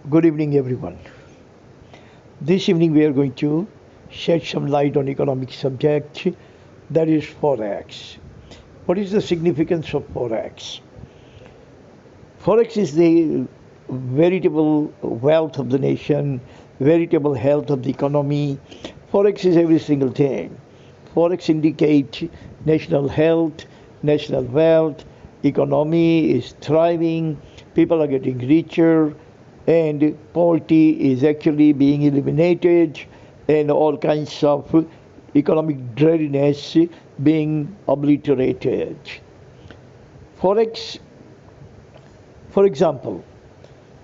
Good evening, everyone. This evening we are going to shed some light on economic subject, that is Forex. What is the significance of Forex? Forex is the veritable wealth of the nation, veritable health of the economy. Forex is every single thing. Forex indicates national health, national wealth, economy is thriving, people are getting richer, and poverty is actually being eliminated, and all kinds of economic dreariness being obliterated. Forex, for example,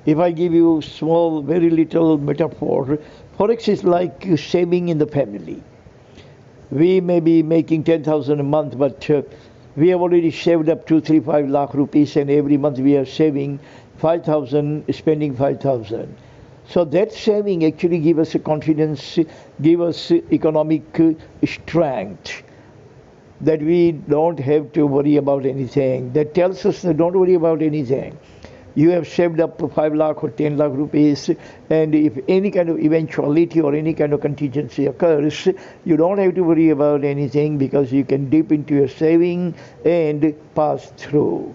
if I give you small, very little metaphor, Forex is like saving in the family. We may be making 10,000 a month, but we have already saved up 2, 3, 5 lakh rupees, and every month we are saving 5,000, spending 5,000. So that saving actually give us a confidence, give us economic strength, that we don't have to worry about anything. That tells us that don't worry about anything. You have saved up 5 lakh or 10 lakh rupees, and if any kind of eventuality or any kind of contingency occurs, you don't have to worry about anything because you can dip into your saving and pass through.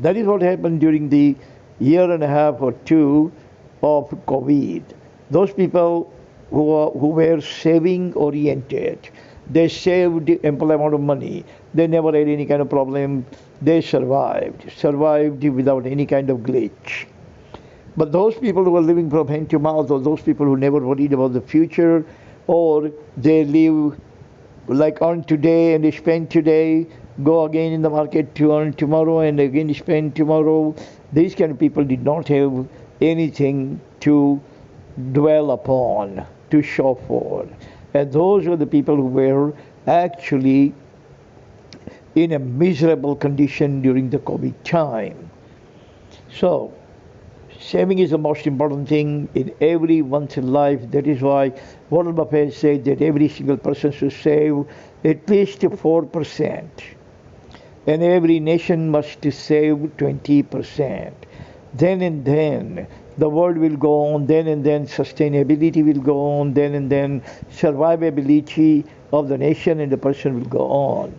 That is what happened during the year and a half or two of COVID. Those people who were saving oriented, they saved ample amount of money. They never had any kind of problem. They survived without any kind of glitch. But those people who were living from hand to mouth, or those people who never worried about the future, or they live like earn today and spend today, go again in the market to earn tomorrow and again spend tomorrow, these kind of people did not have anything to dwell upon, to show for. And those were the people who were actually in a miserable condition during the COVID time. So, saving is the most important thing in everyone's life. That is why Warren Buffett said that every single person should save at least 4%. And every nation must save 20%. Then and then the world will go on, then and then sustainability will go on, then and then survivability of the nation and the person will go on.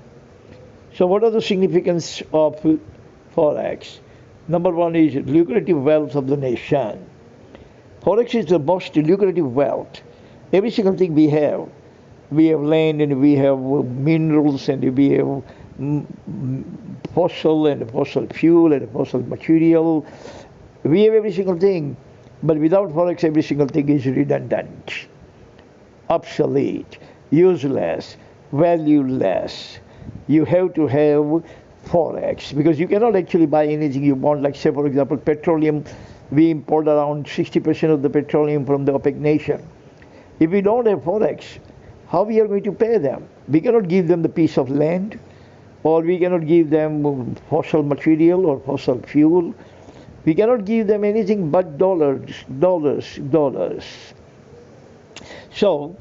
So what are the significance of Forex? Number one is lucrative wealth of the nation. Forex is the most lucrative wealth. Every single thing we have land and we have minerals and we have fossil and fossil fuel and fossil material. We have every single thing, but without Forex, every single thing is redundant, obsolete, useless, valueless. You have to have Forex because you cannot actually buy anything you want. Like, say, for example, petroleum. We import around 60% of the petroleum from the OPEC nation. If we don't have Forex, how we are going to pay them? We cannot give them the piece of land, or we cannot give them fossil material or fossil fuel. We cannot give them anything but dollars. So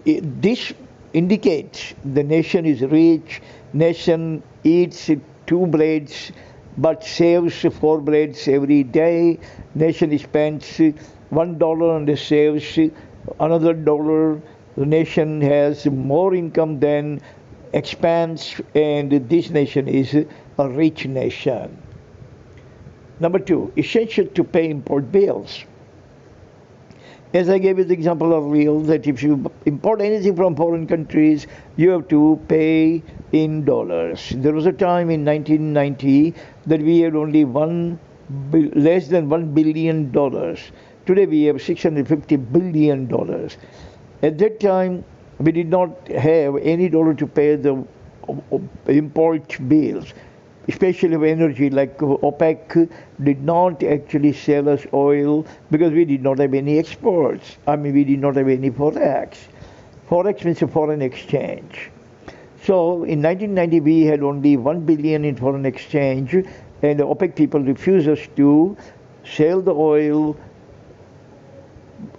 this indicates the nation is rich, nation eats 2 breads but saves 4 breads every day. Nation spends $1 and saves another dollar. The nation has more income than expands, and this nation is a rich nation. Number 2, essential to pay import bills. As I gave you the example earlier, that if you import anything from foreign countries, you have to pay in dollars. There was a time in 1990 that we had only less than $1 billion. Today we have $650 billion. At that time, we did not have any dollar to pay the import bills, especially of energy. Like OPEC did not actually sell us oil because we did not have any exports. We did not have any Forex. Forex means a foreign exchange. So in 1990 we had only 1 billion in foreign exchange, and the OPEC people refused us to sell the oil.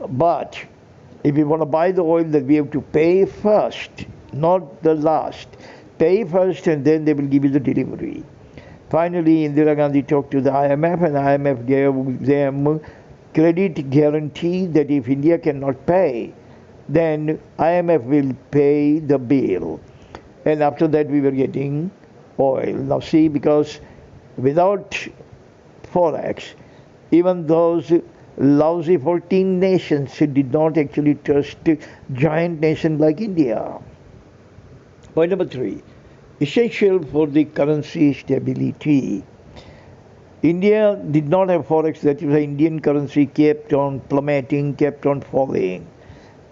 But if we want to buy the oil, that we have to pay first, not the last. Pay first and then they will give you the delivery. Finally, Indira Gandhi talked to the IMF, and IMF gave them credit guarantee that if India cannot pay, then IMF will pay the bill. And after that, we were getting oil. Now, see, because without Forex, even those lousy 14 nations did not actually trust giant nations like India. Point number 3, essential for the currency stability. India did not have Forex, that is, the Indian currency kept on plummeting, kept on falling.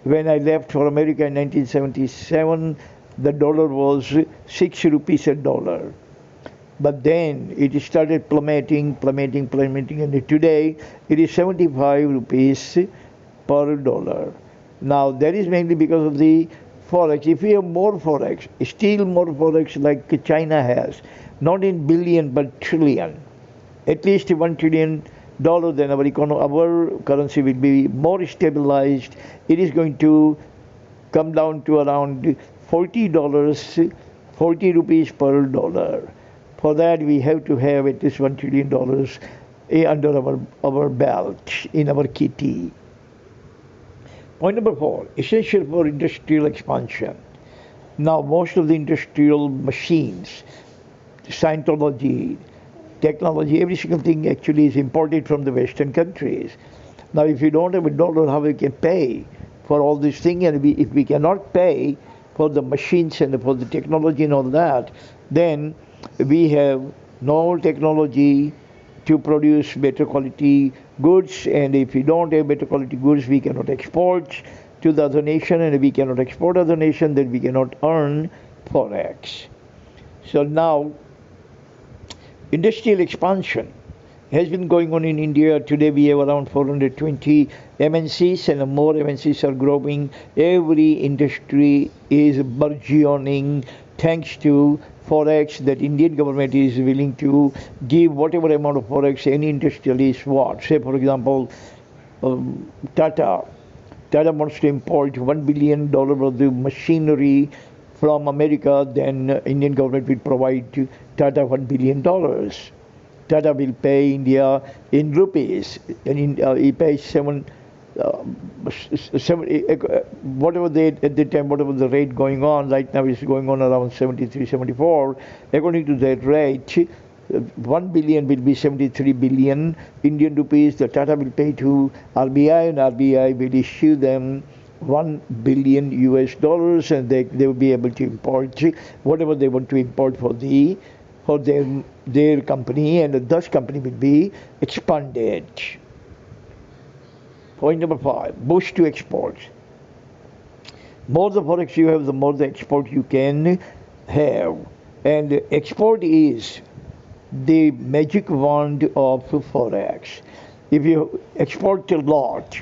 When I left for America in 1977, the dollar was 6 rupees a dollar. But then it started plummeting, and today it is 75 rupees per dollar. Now that is mainly because of the Forex. If we have more Forex, still more Forex like China has, not in billion but trillion, at least $1 trillion, then our currency will be more stabilized. It is going to come down to around $40, 40 rupees per dollar. For that, we have to have at least $1 trillion under our belt, in our kitty. Point number 4, essential for industrial expansion. Now, most of the industrial machines, Scientology, technology, every single thing actually is imported from the Western countries. Now, if you don't have a dollar, how we can pay for all these things? And if we cannot pay for the machines and for the technology and all that, then we have no technology to produce better quality goods. And if we don't have better quality goods, we cannot export to the other nation. And if we cannot export to the other nation, then we cannot earn Forex. So now, industrial expansion has been going on in India. Today we have around 420 MNCs, and more MNCs are growing. Every industry is burgeoning thanks to Forex, that Indian government is willing to give whatever amount of Forex any industrialist wants. Say, for example, Tata wants to import $1 billion worth of machinery from America, then Indian government will provide Tata $1 billion. Tata will pay India in rupees, and he pays whatever they at the time, whatever the rate going on right now is going on around 73, 74. According to that rate, 1 billion will be 73 billion Indian rupees. The Tata will pay to RBI, and RBI will issue them $1 billion US, and they will be able to import whatever they want to import for their company, and thus company will be expanded. Point number 5, boost to exports. More the Forex you have, the more the export you can have. And export is the magic wand of Forex. If you export a lot,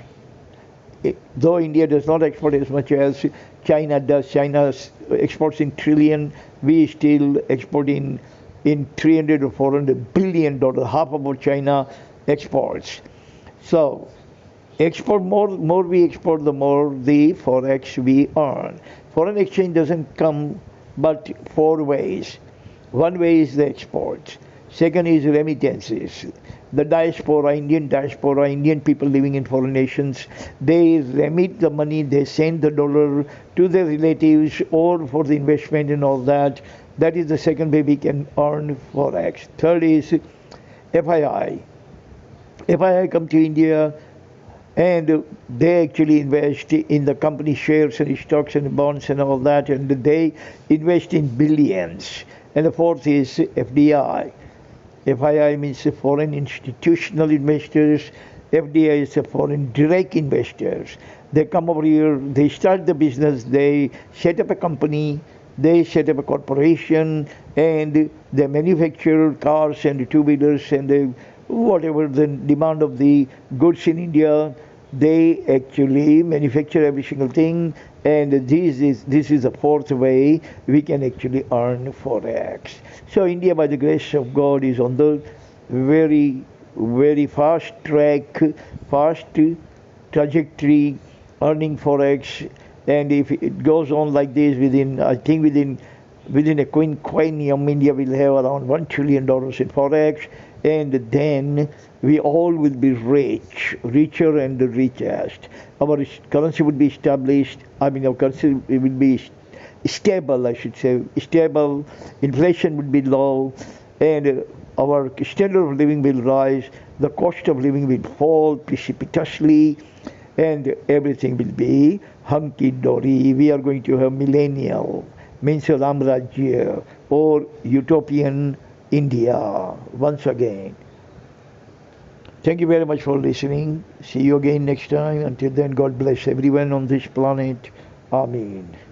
though India does not export as much as China does, China exports in trillion, we still export in 300 or 400 billion dollars, half of what China exports. So export more we export, the more the Forex we earn. Foreign exchange doesn't come but 4 ways. One way is the exports. Second is remittances. The diaspora, Indian people living in foreign nations, they remit the money, they send the dollar to their relatives or for the investment and all that. That is the second way we can earn Forex. Third is FII. FII come to India and they actually invest in the company shares and stocks and bonds and all that, and they invest in billions. And the fourth is FDI. FII means foreign institutional investors. FDI is foreign direct investors. They come over here, they start the business, they set up a company, they set up a corporation, and they manufacture cars and two-wheelers and whatever the demand of the goods in India. They actually manufacture every single thing, and this is the fourth way we can actually earn Forex. So India, by the grace of God, is on the very, very fast track, fast trajectory, earning Forex. And if it goes on like this, within a quinquennium, India will have around $1 trillion in Forex. and then we all will be rich, richer and the richest. Our currency would be established. I mean, our currency will be stable, I should say, stable. Inflation would be low, and our standard of living will rise. The cost of living will fall precipitously, and everything will be hunky dory. We are going to have millennial, means Ramrajya, or utopian India once again. Thank you very much for listening. See you again next time. Until then, God bless everyone on this planet. Amen.